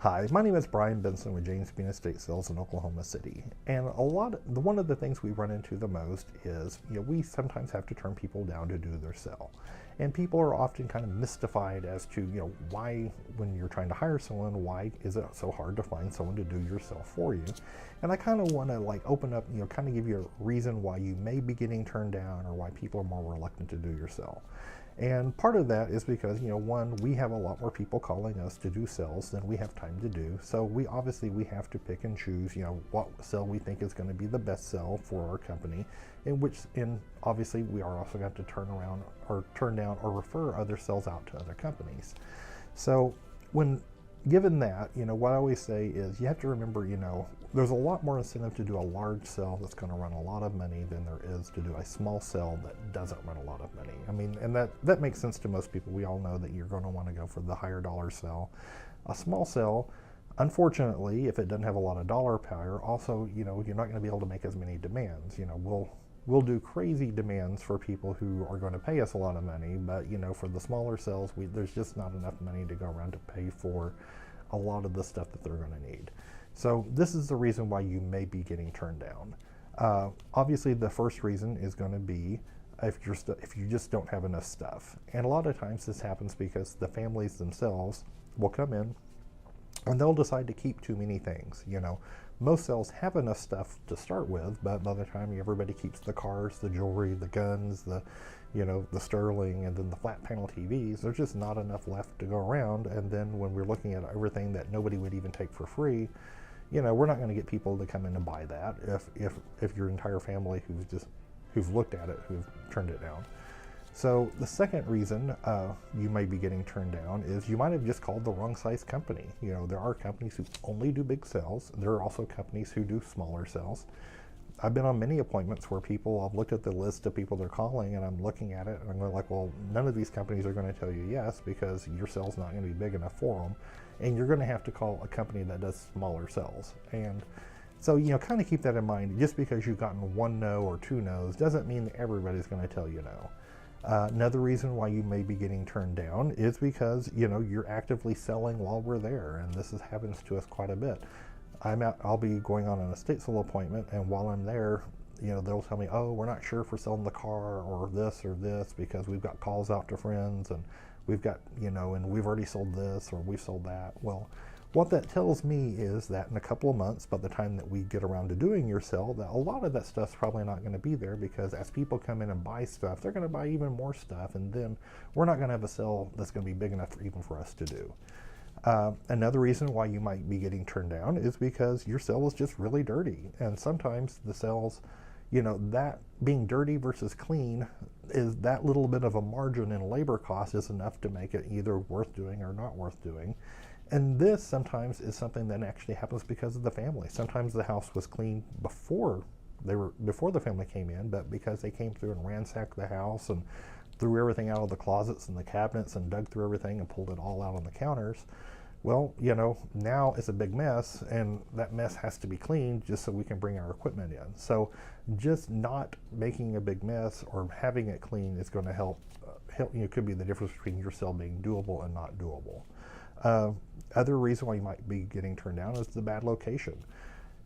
Hi, my name is Brian Benson with James Bean Estate Sales in Oklahoma City. And one of the things we run into the most is, we sometimes have to turn people down to do their sell. And people are often kind of mystified as to, why, when you're trying to hire someone, why is it so hard to find someone to do your sell for you? And I kind of want to open up, kind of give you a reason why you may be getting turned down or why people are more reluctant to do your sell. And part of that is because, one, we have a lot more people calling us to do sales than we have time to do. So we have to pick and choose, what sell we think is going to be the best sell for our company, and obviously we are also going to turn down or refer other sales out to other companies. So given that, what I always say is you have to remember, there's a lot more incentive to do a large sell that's going to run a lot of money than there is to do a small sell that doesn't run a lot of money. I mean, and that makes sense to most people. We all know that you're going to want to go for the higher dollar sell. A small sell, unfortunately, if it doesn't have a lot of dollar power, also, you're not going to be able to make as many demands. We'll do crazy demands for people who are going to pay us a lot of money, but for the smaller cells, there's just not enough money to go around to pay for a lot of the stuff that they're going to need. So this is the reason why you may be getting turned down. Obviously, the first reason is going to be if you just don't have enough stuff. And a lot of times this happens because the families themselves will come in and they'll decide to keep too many things. Most cells have enough stuff to start with, but by the time everybody keeps the cars, the jewelry, the guns, the Sterling, and then the flat panel TVs, there's just not enough left to go around. And then when we're looking at everything that nobody would even take for free, we're not going to get people to come in and buy that if your entire family who've looked at it, who've turned it down. So the second reason you may be getting turned down is you might have just called the wrong size company. There are companies who only do big sales. There are also companies who do smaller sales. I've been on many appointments where I've looked at the list of people they're calling and I'm looking at it and I'm going well, none of these companies are going to tell you yes because your sale's not going to be big enough for them. And you're going to have to call a company that does smaller sales. And so, kind of keep that in mind. Just because you've gotten one no or two no's doesn't mean that everybody's going to tell you no. Another reason why you may be getting turned down is because you're actively selling while we're there, and this happens to us quite a bit. I'll be going on an estate sale appointment, and while I'm there, they'll tell me, oh, we're not sure if we're selling the car or this because we've got calls out to friends and we've got and we've already sold this or we've sold that. Well, what that tells me is that in a couple of months, by the time that we get around to doing your sale, that a lot of that stuff's probably not going to be there because as people come in and buy stuff, they're going to buy even more stuff, and then we're not going to have a sale that's going to be big enough even for us to do. Another reason why you might be getting turned down is because your sale is just really dirty, and sometimes the sales, that being dirty versus clean is that little bit of a margin in labor cost is enough to make it either worth doing or not worth doing. And this sometimes is something that actually happens because of the family. Sometimes the house was clean before the family came in, but because they came through and ransacked the house and threw everything out of the closets and the cabinets and dug through everything and pulled it all out on the counters, well, now it's a big mess, and that mess has to be cleaned just so we can bring our equipment in. So just not making a big mess or having it clean is going to help. Could be the difference between your sale being doable and not doable. Other reason why you might be getting turned down is the bad location.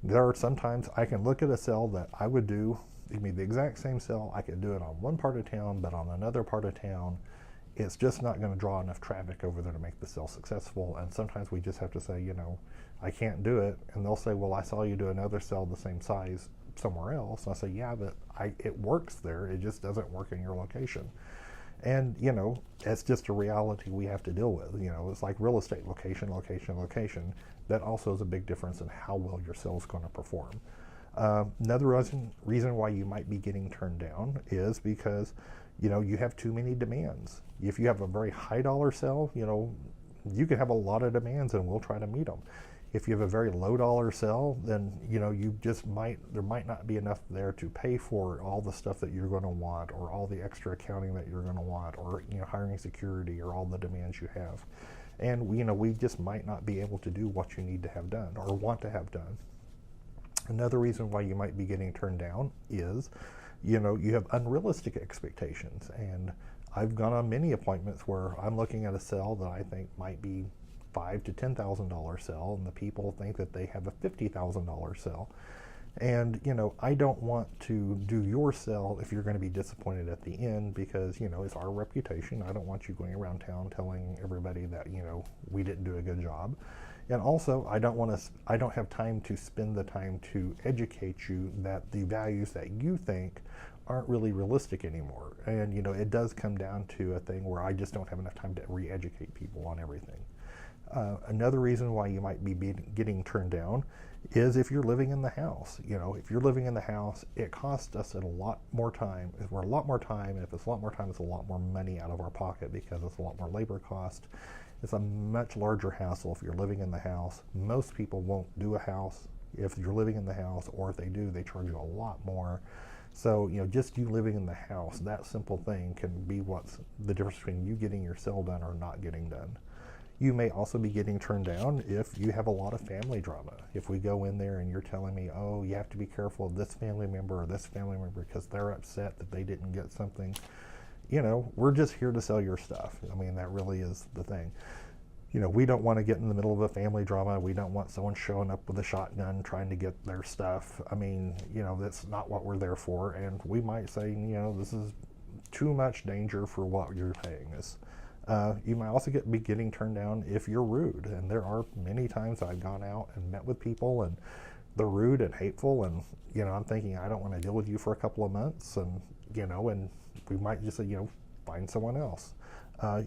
There are sometimes I can look at a sale that I would do, the exact same sale, I could do it on one part of town, but on another part of town, it's just not going to draw enough traffic over there to make the sale successful. And sometimes we just have to say, I can't do it. And they'll say, well, I saw you do another sale the same size somewhere else. And I say, yeah, but it works there. It just doesn't work in your location. And, it's just a reality we have to deal with. It's like real estate, location. That also is a big difference in how well your sale is going to perform. Another reason why you might be getting turned down is because, you have too many demands. If you have a very high dollar sale, you can have a lot of demands and we'll try to meet them. If you have a very low dollar sale, then there might not be enough there to pay for all the stuff that you're going to want, or all the extra accounting that you're going to want, or hiring security, or all the demands you have. And we just might not be able to do what you need to have done or want to have done. Another reason why you might be getting turned down is you have unrealistic expectations. And I've gone on many appointments where I'm looking at a sale that I think might be $5,000 to $10,000 sale, and the people think that they have a $50,000 sale. And, I don't want to do your sale if you're going to be disappointed at the end, because, it's our reputation. I don't want you going around town telling everybody that, we didn't do a good job. And also, I don't have time to spend the time to educate you that the values that you think aren't really realistic anymore. And, it does come down to a thing where I just don't have enough time to re-educate people on everything. Another reason why you might be getting turned down is if you're living in the house. If you're living in the house, it costs us a lot more time. If we're a lot more time, and if it's a lot more time, it's a lot more money out of our pocket because it's a lot more labor cost. It's a much larger hassle if you're living in the house. Most people won't do a house if you're living in the house, or if they do, they charge you a lot more. So, just you living in the house, that simple thing can be what's the difference between you getting your sale done or not getting done. You may also be getting turned down if you have a lot of family drama. If we go in there and you're telling me, oh, you have to be careful of this family member or this family member because they're upset that they didn't get something, we're just here to sell your stuff. I mean, that really is the thing. We don't want to get in the middle of a family drama. We don't want someone showing up with a shotgun trying to get their stuff. I mean, that's not what we're there for. And we might say, this is too much danger for what you're paying us. You might also be getting turned down if you're rude. And there are many times I've gone out and met with people and they're rude and hateful. And, I'm thinking, I don't want to deal with you for a couple of months. And, and we might just say, find someone else.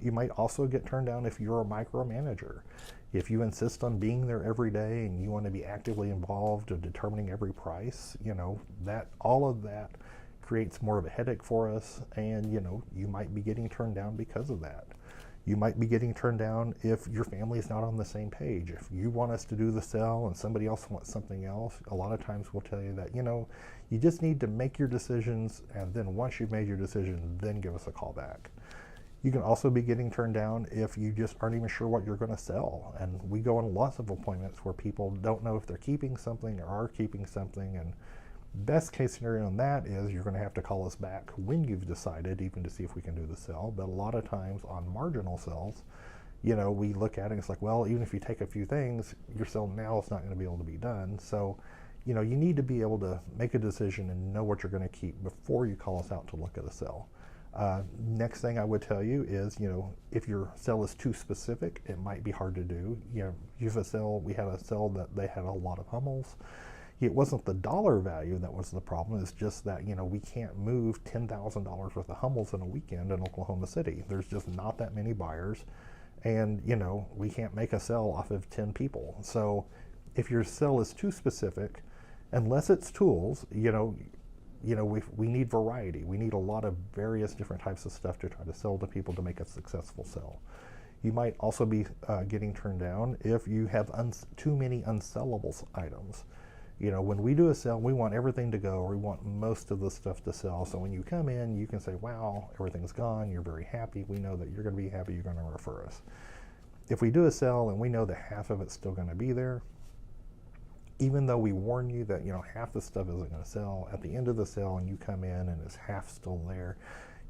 You might also get turned down if you're a micromanager. If you insist on being there every day and you want to be actively involved in determining every price, that all of that creates more of a headache for us, and you might be getting turned down because of that. You might be getting turned down if your family is not on the same page. If you want us to do the sale and somebody else wants something else, a lot of times we'll tell you that, you just need to make your decisions, and then once you've made your decision, then give us a call back. You can also be getting turned down if you just aren't even sure what you're going to sell. And we go on lots of appointments where people don't know if they're keeping something or are keeping something. And best case scenario on that is you're going to have to call us back when you've decided, even to see if we can do the sale. But a lot of times on marginal sales, we look at it and it's like, well, even if you take a few things, your sale now is not going to be able to be done. So, you need to be able to make a decision and know what you're going to keep before you call us out to look at a sale. Next thing I would tell you is, if your sale is too specific, it might be hard to do. We had a sale that they had a lot of Hummels. It wasn't the dollar value that was the problem. It's just that, we can't move $10,000 worth of Hummels in a weekend in Oklahoma City. There's just not that many buyers. And, we can't make a sale off of 10 people. So if your sale is too specific, unless it's tools, we need variety. We need a lot of various different types of stuff to try to sell to people to make a successful sale. You might also be getting turned down if you have too many unsellable items. When we do a sale, we want everything to go. We want most of the stuff to sell. So when you come in, you can say, wow, everything's gone. You're very happy. We know that you're going to be happy. You're going to refer us. If we do a sale and we know that half of it's still going to be there, even though we warn you that half the stuff isn't going to sell, at the end of the sale and you come in and it's half still there,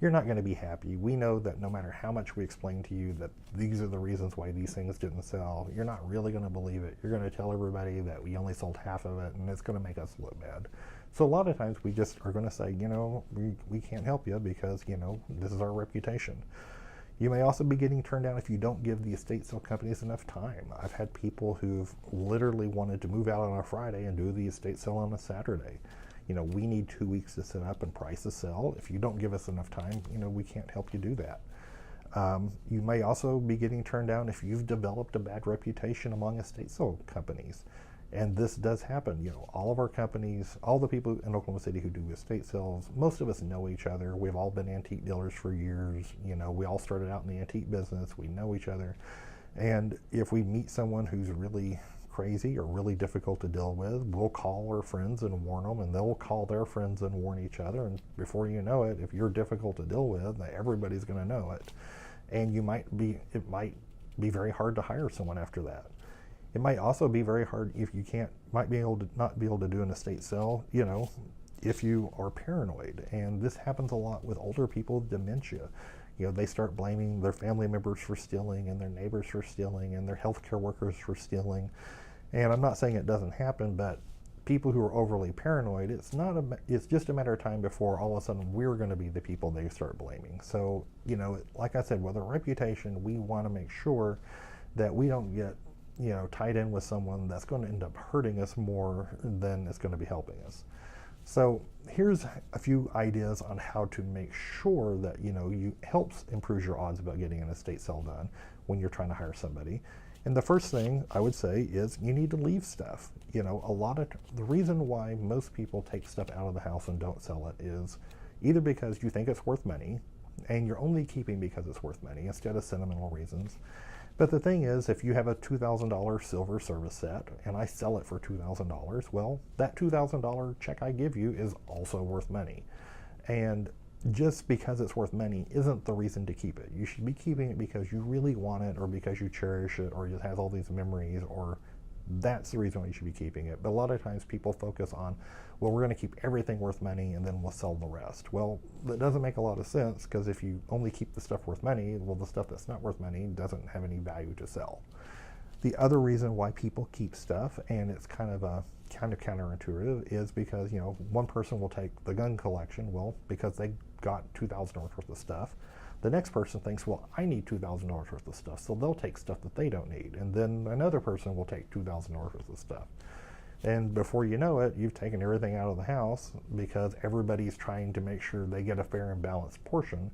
you're not going to be happy. We know that no matter how much we explain to you that these are the reasons why these things didn't sell, you're not really going to believe it. You're going to tell everybody that we only sold half of it, and it's going to make us look bad. So a lot of times we just are going to say, we can't help you because, this is our reputation. You may also be getting turned down if you don't give the estate sale companies enough time. I've had people who've literally wanted to move out on a Friday and do the estate sale on a Saturday. We need 2 weeks to set up and price a sale. If you don't give us enough time, we can't help you do that. You may also be getting turned down if you've developed a bad reputation among estate sale companies. And this does happen. All of our companies, all the people in Oklahoma City who do estate sales, most of us know each other. We've all been antique dealers for years. We all started out in the antique business. We know each other. And if we meet someone who's really crazy or really difficult to deal with, we'll call our friends and warn them, and they'll call their friends and warn each other. And before you know it, if you're difficult to deal with, everybody's going to know it. And it might be very hard to hire someone after that. It might also be very hard if you not be able to do an estate sale. if you are paranoid, and this happens a lot with older people with dementia, they start blaming their family members for stealing and their neighbors for stealing and their healthcare workers for stealing. And I'm not saying it doesn't happen, but people who are overly paranoid, it's just a matter of time before all of a sudden we're going to be the people they start blaming. So, like I said, with our reputation, we want to make sure that we don't get, tied in with someone that's going to end up hurting us more than it's going to be helping us. So here's a few ideas on how to make sure that, you helps improve your odds about getting an estate sale done when you're trying to hire somebody. And the first thing I would say is you need to leave stuff. The reason why most people take stuff out of the house and don't sell it is either because you think it's worth money and you're only keeping because it's worth money instead of sentimental reasons. But the thing is, if you have a $2,000 silver service set and I sell it for $2,000, well, that $2,000 check I give you is also worth money. And just because it's worth money isn't the reason to keep it. You should be keeping it because you really want it, or because you cherish it, or it has all these memories, or that's the reason why you should be keeping it. But a lot of times people focus on, well, we're going to keep everything worth money and then we'll sell the rest. Well, that doesn't make a lot of sense, because if you only keep the stuff worth money, well, the stuff that's not worth money doesn't have any value to sell. The other reason why people keep stuff, and it's kind of counterintuitive, is because, one person will take the gun collection, well, because they got $2,000 worth of stuff. The next person thinks, well, I need $2,000 worth of stuff, so they'll take stuff that they don't need. And then another person will take $2,000 worth of stuff. And before you know it, you've taken everything out of the house because everybody's trying to make sure they get a fair and balanced portion.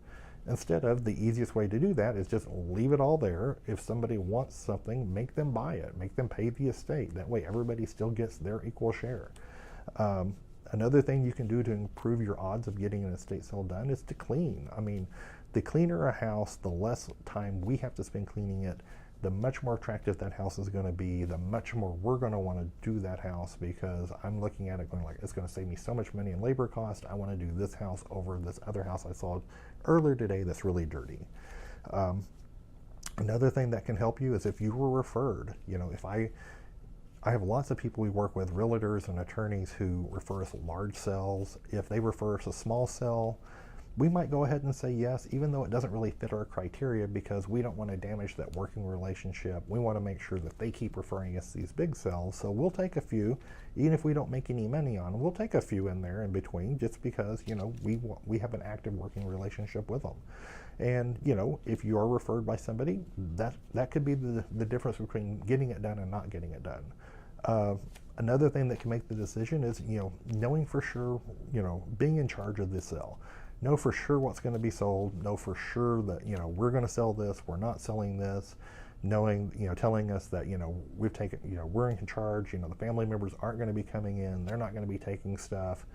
Instead of, the easiest way to do that is just leave it all there. If somebody wants something, make them buy it. Make them pay the estate. That way everybody still gets their equal share. Another thing you can do to improve your odds of getting an estate sale done is to clean. I mean, the cleaner a house, the less time we have to spend cleaning it, the much more attractive that house is going to be, the much more we're going to want to do that house, because I'm looking at it going like, it's going to save me so much money in labor cost. I want to do this house over this other house I saw earlier today that's really dirty. Another thing that can help you is if you were referred. If I have lots of people we work with, realtors and attorneys, who refer us large sales. If they refer us a small sale, we might go ahead and say yes, even though it doesn't really fit our criteria, because we don't want to damage that working relationship. We want to make sure that they keep referring us these big sales. So we'll take a few, even if we don't make any money on them. We'll take a few in there in between, just because we have an active working relationship with them. And if you are referred by somebody, that could be the difference between getting it done and not getting it done. Another thing that can make the decision is knowing for sure, being in charge of the sale. Know for sure what's going to be sold. Know for sure that we're going to sell this. We're not selling this. Knowing, telling us that we've taken, we're in charge. The family members aren't going to be coming in. They're not going to be taking stuff.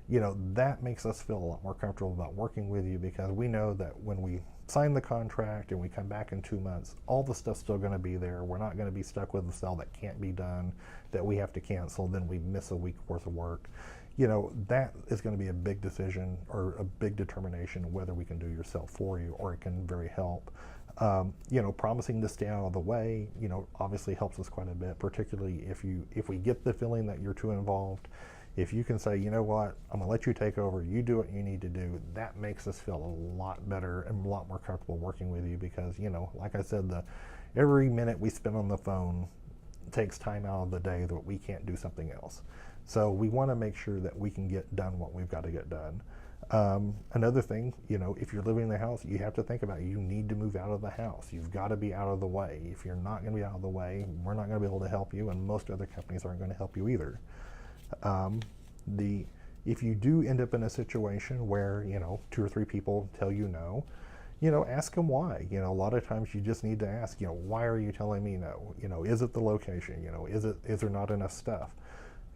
That makes us feel a lot more comfortable about working with you, because we know that when we sign the contract and we come back in 2 months, all the stuff's still going to be there. We're not going to be stuck with a sale that can't be done, that we have to cancel, then we miss a week worth of work. That is going to be a big decision, or a big determination whether we can do your sale for you, or it can very help. Promising to stay out of the way, obviously helps us quite a bit, particularly if we get the feeling that you're too involved. If you can say, you know what, I'm gonna let you take over, you do what you need to do, that makes us feel a lot better and a lot more comfortable working with you, because, like I said, every minute we spend on the phone takes time out of the day that we can't do something else. So we want to make sure that we can get done what we've got to get done. Another thing, if you're living in the house, you have to think about, you need to move out of the house. You've got to be out of the way. If you're not going to be out of the way, we're not going to be able to help you, and most other companies aren't going to help you either. If you do end up in a situation where 2 or 3 people tell you no, ask them why. A lot of times you just need to ask, why are you telling me no? Is it the location? Is there not enough stuff?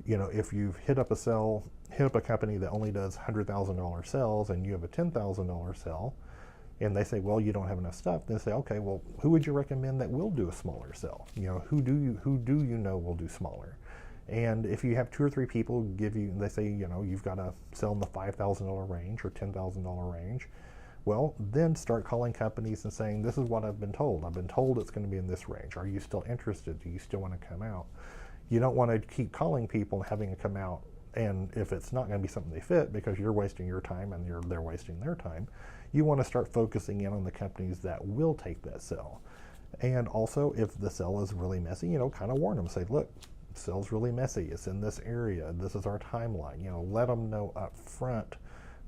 If you've hit up a company that only does $100,000 sales, and you have a $10,000 sale, and they say, well, you don't have enough stuff, then say, okay, well, who would you recommend that will do a smaller sale? Who do you know will do smaller? And if you have 2 or 3 people they say, you've got to sell in the $5,000 range or $10,000 range, well, then start calling companies and saying, this is what I've been told. I've been told it's going to be in this range. Are you still interested? Do you still want to come out? You don't want to keep calling people and having them come out And if it's not going to be something they fit because you're wasting your time and they're wasting their time, you want to start focusing in on the companies that will take that sale. And also, if the sale is really messy, kind of warn them. Say, look, sale's really messy. It's in this area. This is our timeline. Let them know up front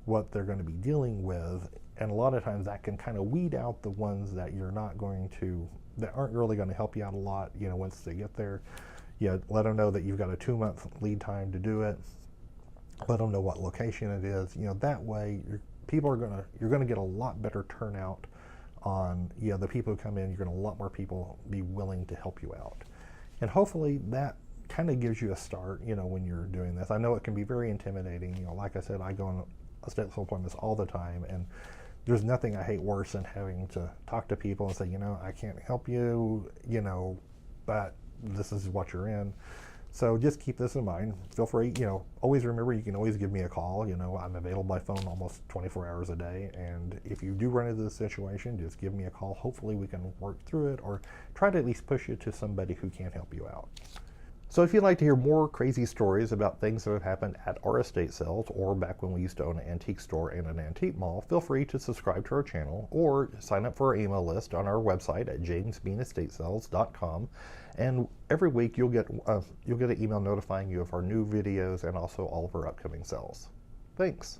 what they're going to be dealing with. And a lot of times that can kind of weed out the ones that that aren't really going to help you out a lot, once they get there. Let them know that you've got a 2-month lead time to do it. Let them know what location it is. That way you're going to get a lot better turnout on, the people who come in. You're going to a lot more people be willing to help you out. And hopefully that kind of gives you a start, when you're doing this. I know it can be very intimidating. Like I said, I go on estate sale appointments all the time, and there's nothing I hate worse than having to talk to people and say, I can't help you, but this is what you're in. So just keep this in mind. Feel free, always remember, you can always give me a call. I'm available by phone almost 24 hours a day. And if you do run into this situation, just give me a call. Hopefully we can work through it, or try to at least push you to somebody who can help you out. So if you'd like to hear more crazy stories about things that have happened at our estate sales, or back when we used to own an antique store and an antique mall, feel free to subscribe to our channel or sign up for our email list on our website at jamesbeanestatesales.com. And every week you'll get an email notifying you of our new videos and also all of our upcoming sales. Thanks.